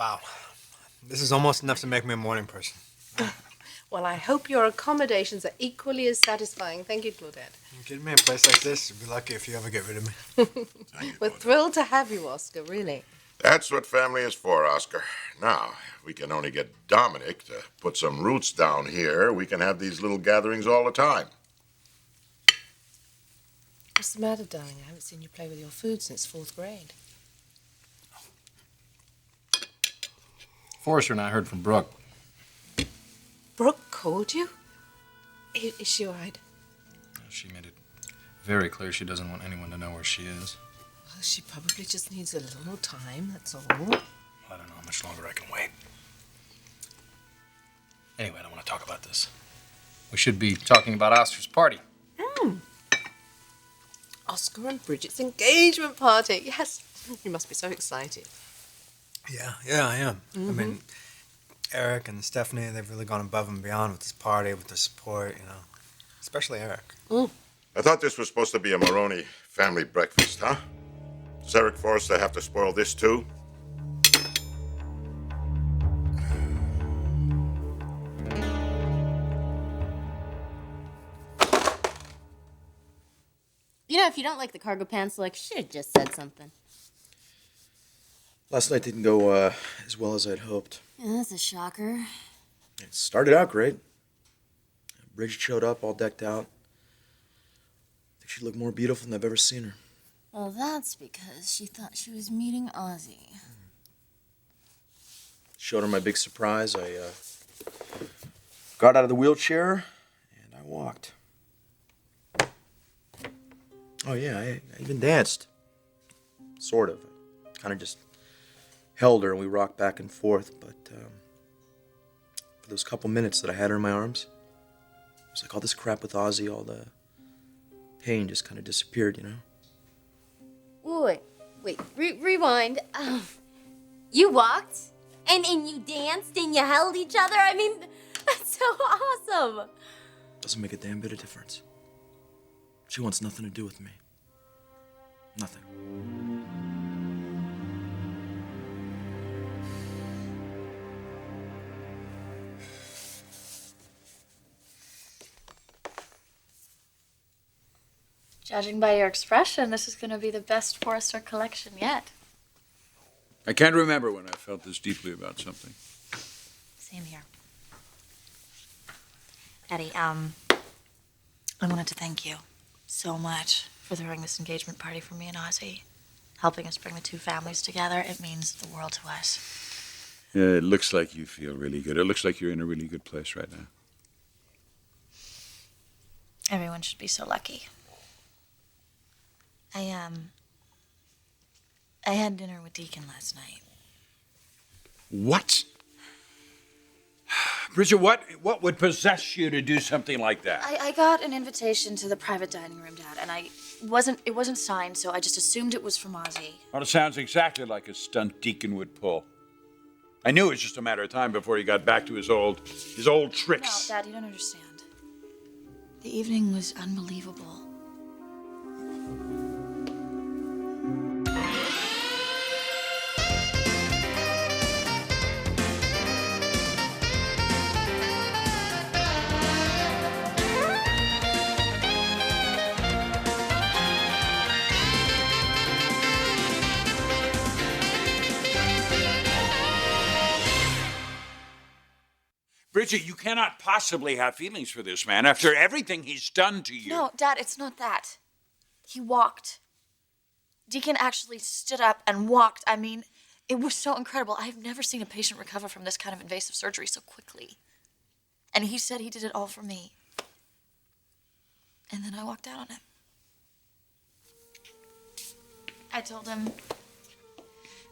Wow. This is almost enough to make me a morning person. Well, I hope your accommodations are equally as satisfying. Thank you, Claudette. You kidding me? A place like this, you'd be lucky if you ever get rid of me. We're thrilled to have you, Oscar, really. That's what family is for, Oscar. Now, if we can only get Dominic to put some roots down here, we can have these little gatherings all the time. What's the matter, darling? I haven't seen you play with your food since 4th grade. Forrester and I heard from Brooke. Brooke called you? Is she all right? She made it very clear she doesn't want anyone to know where she is. Well, she probably just needs a little more time, that's all. I don't know how much longer I can wait. Anyway, I don't want to talk about this. We should be talking about Oscar's party. Oscar and Bridget's engagement party. Yes. You must be so excited. Yeah, I am. I mean, Eric and Stephanie, they've really gone above and beyond with this party, with their support, Especially Eric. I thought this was supposed to be a Marone family breakfast, huh? Does Eric Forrester have to spoil this too? If you don't like the cargo pants, you should have just said something. Last night didn't go as well as I'd hoped. Yeah, that's a shocker. It started out great. Bridget showed up all decked out. I think she looked more beautiful than I've ever seen her. Well, that's because she thought she was meeting Ozzy. Showed her my big surprise. I got out of the wheelchair and I walked. Oh, yeah, I even danced. Sort of. Kind of just held her and we rocked back and forth, but for those couple minutes that I had her in my arms, it was like all this crap with Ozzy, all the pain just kind of disappeared, Wait, rewind. You walked, and you danced, and you held each other? I mean, that's so awesome. Doesn't make a damn bit of difference. She wants nothing to do with me. Nothing. Judging by your expression, this is going to be the best Forrester collection yet. I can't remember when I felt this deeply about something. Same here. Eddie, I wanted to thank you so much for throwing this engagement party for me and Ozzy, helping us bring the two families together. It means the world to us. Yeah, it looks like you feel really good. It looks like you're in a really good place right now. Everyone should be so lucky. I had dinner with Deacon last night. What? Bridget, what would possess you to do something like that? I got an invitation to the private dining room, Dad, and it wasn't signed, so I just assumed it was from Ozzy. Well, it sounds exactly like a stunt Deacon would pull. I knew it was just a matter of time before he got back to his old tricks. No, Dad, you don't understand. The evening was unbelievable. Bridget, you cannot possibly have feelings for this man after everything he's done to you. No, Dad, it's not that. He walked. Deacon actually stood up and walked. I mean, it was so incredible. I've never seen a patient recover from this kind of invasive surgery so quickly. And he said he did it all for me. And then I walked out on him. I told him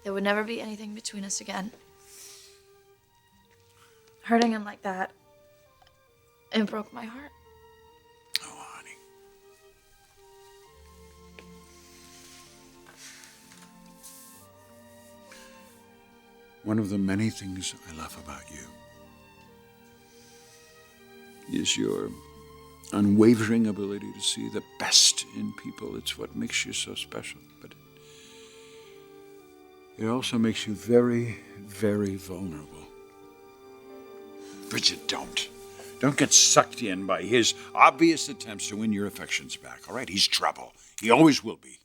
there would never be anything between us again. Hurting him like that, it broke my heart. Oh, honey. One of the many things I love about you is your unwavering ability to see the best in people. It's what makes you so special. But it also makes you very, very vulnerable. Bridget, don't. Don't get sucked in by his obvious attempts to win your affections back, all right? He's trouble. He always will be.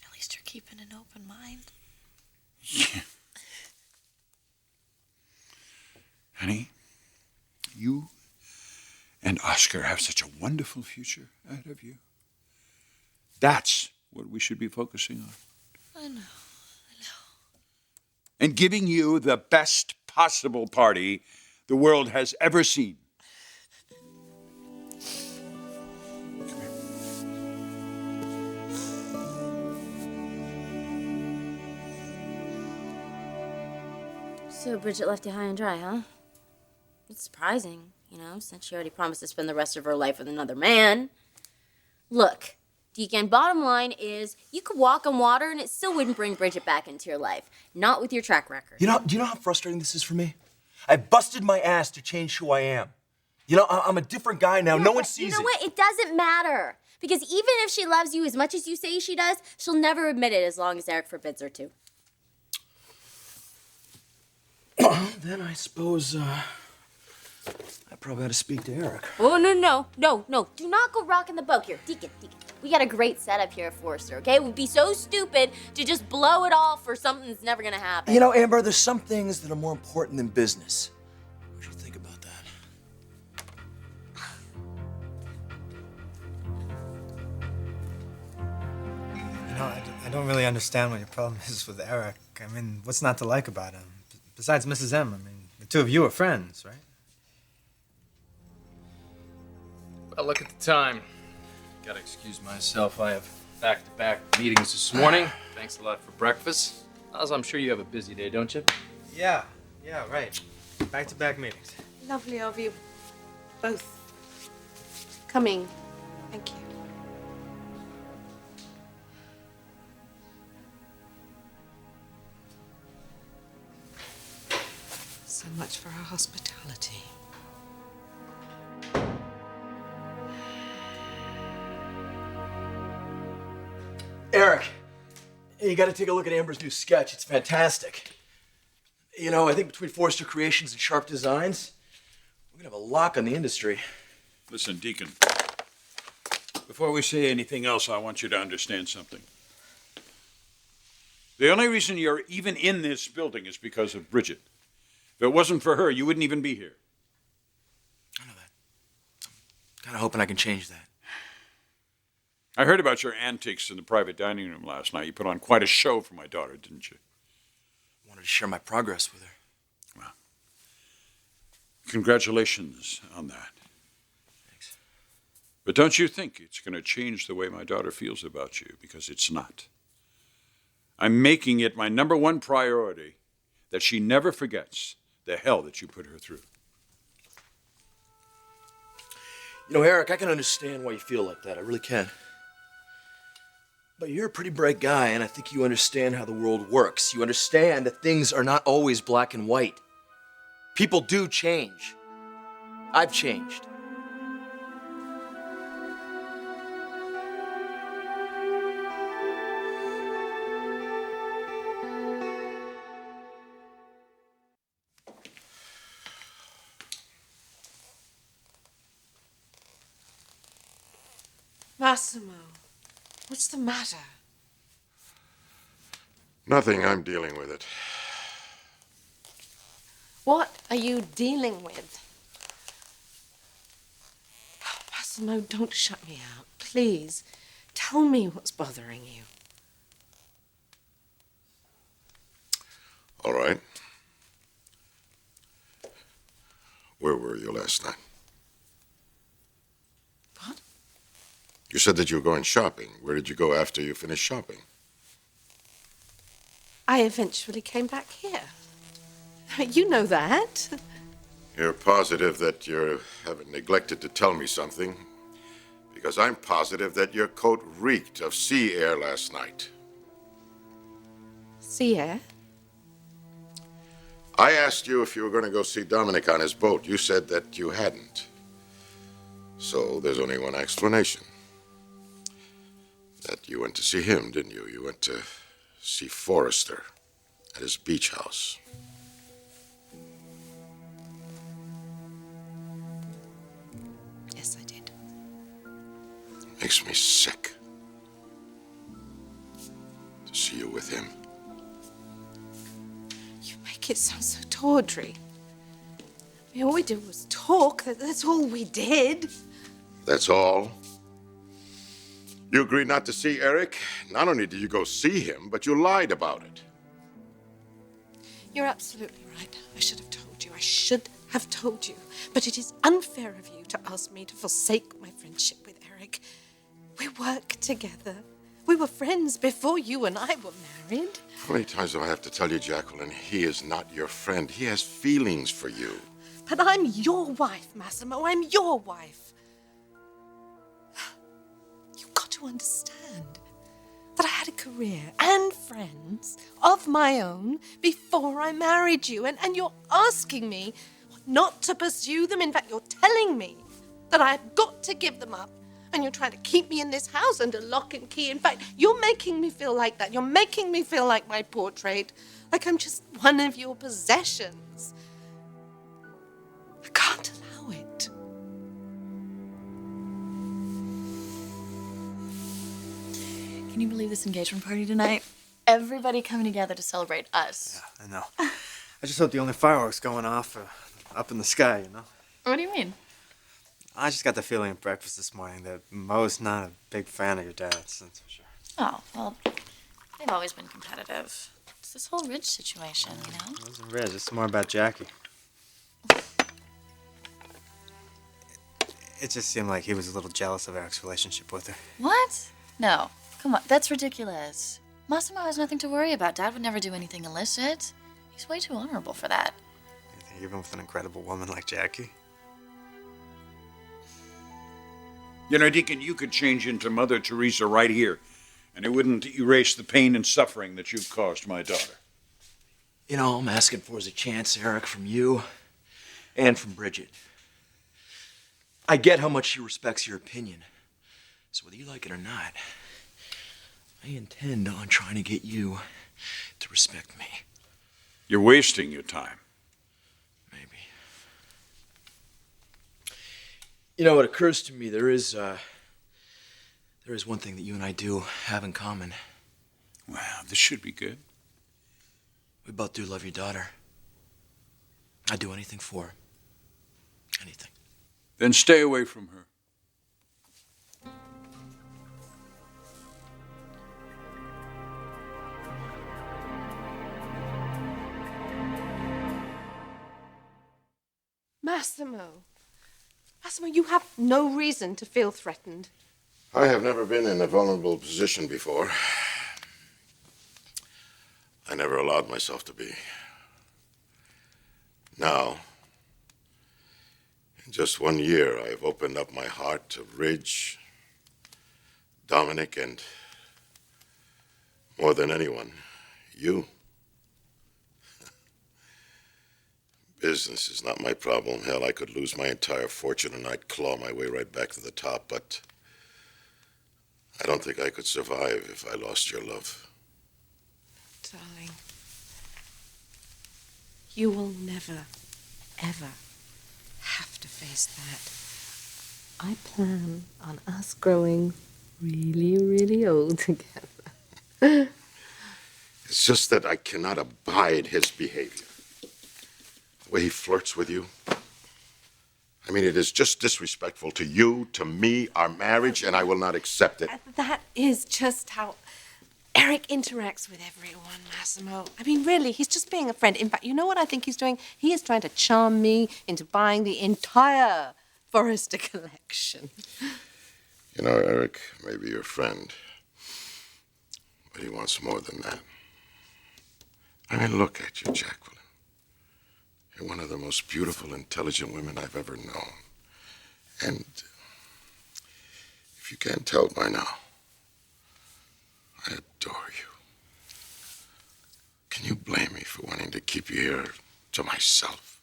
At least you're keeping an open mind. Yeah. Honey, you and Oscar have such a wonderful future ahead of you. That's what we should be focusing on. I know. And giving you the best possible party the world has ever seen. So Bridget left you high and dry, huh? It's surprising, since she already promised to spend the rest of her life with another man. Look, Deacon, bottom line is you could walk on water and it still wouldn't bring Bridget back into your life. Not with your track record. Do you know how frustrating this is for me? I busted my ass to change who I am. I'm a different guy now. No one sees it. You know what? It doesn't matter. Because even if she loves you as much as you say she does, she'll never admit it as long as Eric forbids her to. Then I suppose, I probably ought to speak to Eric. Oh, no. Do not go rocking the boat here. Deacon. We got a great setup here at Forrester, okay? It would be so stupid to just blow it all for something that's never gonna happen. Amber, there's some things that are more important than business. What do you think about that? I don't really understand what your problem is with Eric. I mean, what's not to like about him? Besides Mrs. M, the two of you are friends, right? Well, look at the time. Gotta excuse myself. I have back-to-back meetings this morning. Thanks a lot for breakfast. As I'm sure you have a busy day, don't you? Yeah, right. Back-to-back meetings. Lovely of you both coming. Thank you. So much for our hospitality. Eric, you got to take a look at Amber's new sketch. It's fantastic. I think between Forrester Creations and Sharp Designs, we're going to have a lock on the industry. Listen, Deacon, before we say anything else, I want you to understand something. The only reason you're even in this building is because of Bridget. If it wasn't for her, you wouldn't even be here. I know that. I'm kind of hoping I can change that. I heard about your antics in the private dining room last night. You put on quite a show for my daughter, didn't you? I wanted to share my progress with her. Well, congratulations on that. Thanks. But don't you think it's going to change the way my daughter feels about you? Because it's not. I'm making it my number one priority that she never forgets the hell that you put her through. Eric, I can understand why you feel like that. I really can. But you're a pretty bright guy, and I think you understand how the world works. You understand that things are not always black and white. People do change. I've changed. Massimo, what's the matter? Nothing. I'm dealing with it. What are you dealing with? Massimo, don't shut me out. Please, tell me what's bothering you. All right. Where were you last night? What? You said that you were going shopping. Where did you go after you finished shopping? I eventually came back here. You know that. You're positive that you haven't neglected to tell me something, because I'm positive that your coat reeked of sea air last night. Sea air? I asked you if you were going to go see Dominic on his boat. You said that you hadn't. So there's only one explanation. That you went to see him, didn't you? You went to see Forrester. at his beach house. Yes, I did. Makes me sick to see you with him. You make it sound so tawdry. I mean, all we did was talk. That's all we did. That's all? You agreed not to see Eric? Not only did you go see him, but you lied about it. You're absolutely right. I should have told you. I should have told you. But it is unfair of you to ask me to forsake my friendship with Eric. We work together. We were friends before you and I were married. How many times do I have to tell you, Jacqueline, he is not your friend. He has feelings for you. But I'm your wife, Massimo. I'm your wife. You've got to understand that I had a career and friends of my own before I married you. And you're asking me not to pursue them. In fact, you're telling me that I've got to give them up. And you're trying to keep me in this house under lock and key. In fact, you're making me feel like that. You're making me feel like my portrait, like I'm just one of your possessions. I can't allow it. Can you believe this engagement party tonight? Everybody coming together to celebrate us. Yeah, I know. I just hope the only fireworks going off are up in the sky, you know? What do you mean? I just got the feeling at breakfast this morning that Mo's not a big fan of your dad's, that's for sure. Oh, well, they've always been competitive. It's this whole Ridge situation, you know? It wasn't Riz, it's more about Jackie. It just seemed like he was a little jealous of Eric's relationship with her. What? No. Come on, that's ridiculous. Massimo has nothing to worry about. Dad would never do anything illicit. He's way too honorable for that. You think even with an incredible woman like Jackie? You know, Deacon, you could change into Mother Teresa right here, and it wouldn't erase the pain and suffering that you've caused my daughter. You know, all I'm asking for is a chance, Eric, from you and from Bridget. I get how much she respects your opinion. So whether you like it or not, I intend on trying to get you to respect me. You're wasting your time. Maybe. You know, it occurs to me there is one thing that you and I do have in common. Wow, this should be good. We both do love your daughter. I'd do anything for her. Anything. Then stay away from her. Massimo. Massimo, you have no reason to feel threatened. I have never been in a vulnerable position before. I never allowed myself to be. Now, in just 1 year, I've opened up my heart to Ridge, Dominic, and more than anyone, you. Business is not my problem. Hell, I could lose my entire fortune and I'd claw my way right back to the top, but I don't think I could survive if I lost your love. Darling, you will never, ever have to face that. I plan on us growing really, really old together. It's just that I cannot abide his behavior. The way he flirts with you. I mean, it is just disrespectful to you, to me, our marriage, and I will not accept it. That is just how Eric interacts with everyone, Massimo. I mean, really, he's just being a friend. In fact, you know what I think he's doing? He is trying to charm me into buying the entire Forrester collection. You know, Eric may be your friend, but he wants more than that. I mean, look at you, Jacqueline. You're one of the most beautiful, intelligent women I've ever known. And if you can't tell by now, I adore you. Can you blame me for wanting to keep you here to myself?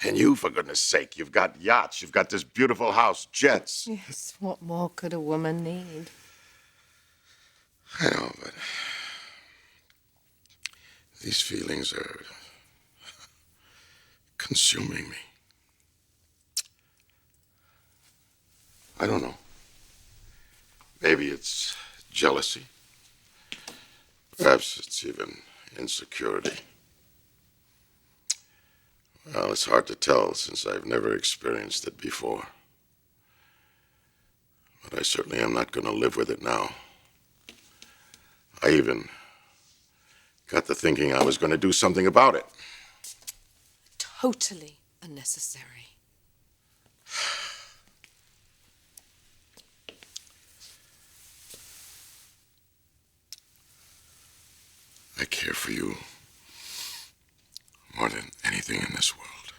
And you, for goodness sake, you've got yachts, you've got this beautiful house, jets. Yes, what more could a woman need? I know, but These feelings are consuming me. I don't know. Maybe it's jealousy. Perhaps it's even insecurity. Well, it's hard to tell since I've never experienced it before. But I certainly am not going to live with it now. I even got to thinking I was going to do something about it. Totally unnecessary. I care for you more than anything in this world.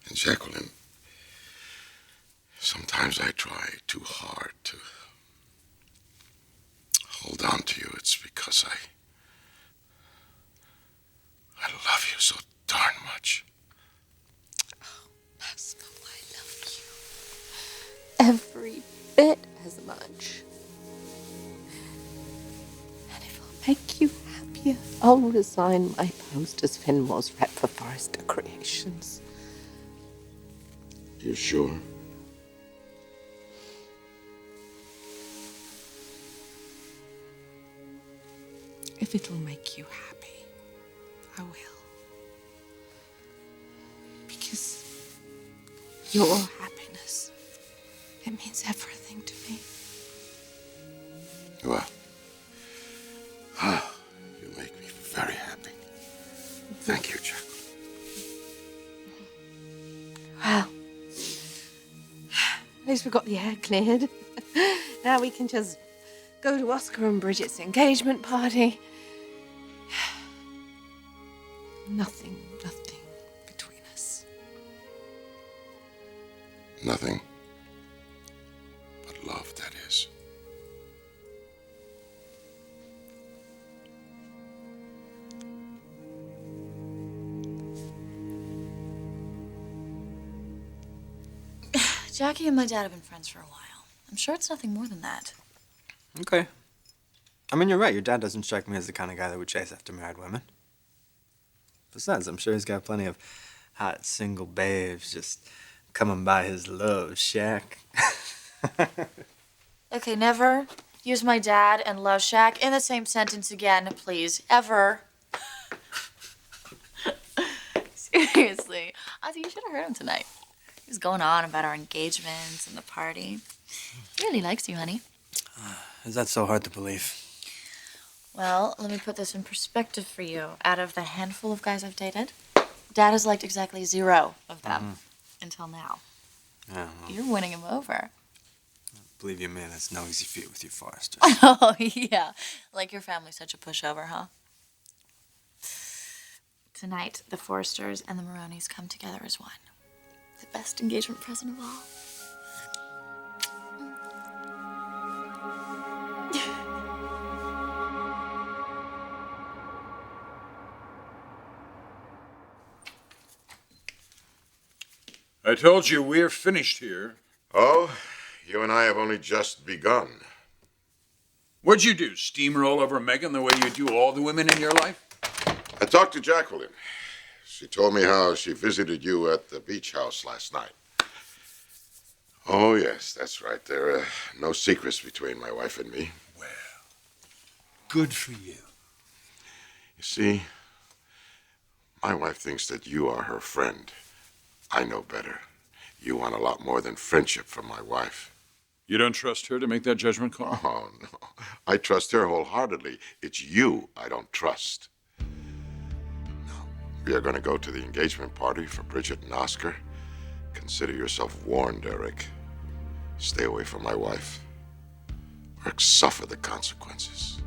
And Jacqueline, sometimes I try too hard to hold on to you. It's because I love you so darn much. Oh, Massimo, I love you every bit as much. And if it'll make you happier, I'll resign my post as Fenmore's rep for Forrester Creations. You sure? If it'll make you happy, I will. Because your happiness, it means everything to me. Well, you make me very happy. Thank you, Jacqueline. Well, at least we got the air cleared. Now we can just go to Oscar and Bridget's engagement party. Nothing between us. Nothing but love, that is. Jackie and my dad have been friends for a while. I'm sure it's nothing more than that. Okay. I mean, you're right. Your dad doesn't strike me as the kind of guy that would chase after married women. Besides, I'm sure he's got plenty of hot single babes just coming by his love shack. Okay, never use my dad and Love Shack in the same sentence again, please. Ever. Seriously. I think you should have heard him tonight. He was going on about our engagements and the party. He really likes you, honey. Is that so hard to believe? Well, let me put this in perspective for you. Out of the handful of guys I've dated, Dad has liked exactly 0 of them until now. Yeah, well, You're winning him over. believe you me, that's no easy feat with you Forresters. Oh, yeah. Like your family's such a pushover, huh? Tonight, the Forresters and the Marones come together as one. The best engagement present of all. I told you we're finished here. Oh, you and I have only just begun. What'd you do, steamroll over Megan the way you do all the women in your life? I talked to Jacqueline. She told me how she visited you at the beach house last night. Oh, yes, that's right. There are no secrets between my wife and me. Well, good for you. You see, my wife thinks that you are her friend. I know better. You want a lot more than friendship from my wife. You don't trust her to make that judgment call? Oh, no. I trust her wholeheartedly. It's you I don't trust. Now, we are going to go to the engagement party for Bridget and Oscar. Consider yourself warned, Eric. Stay away from my wife, or suffer the consequences.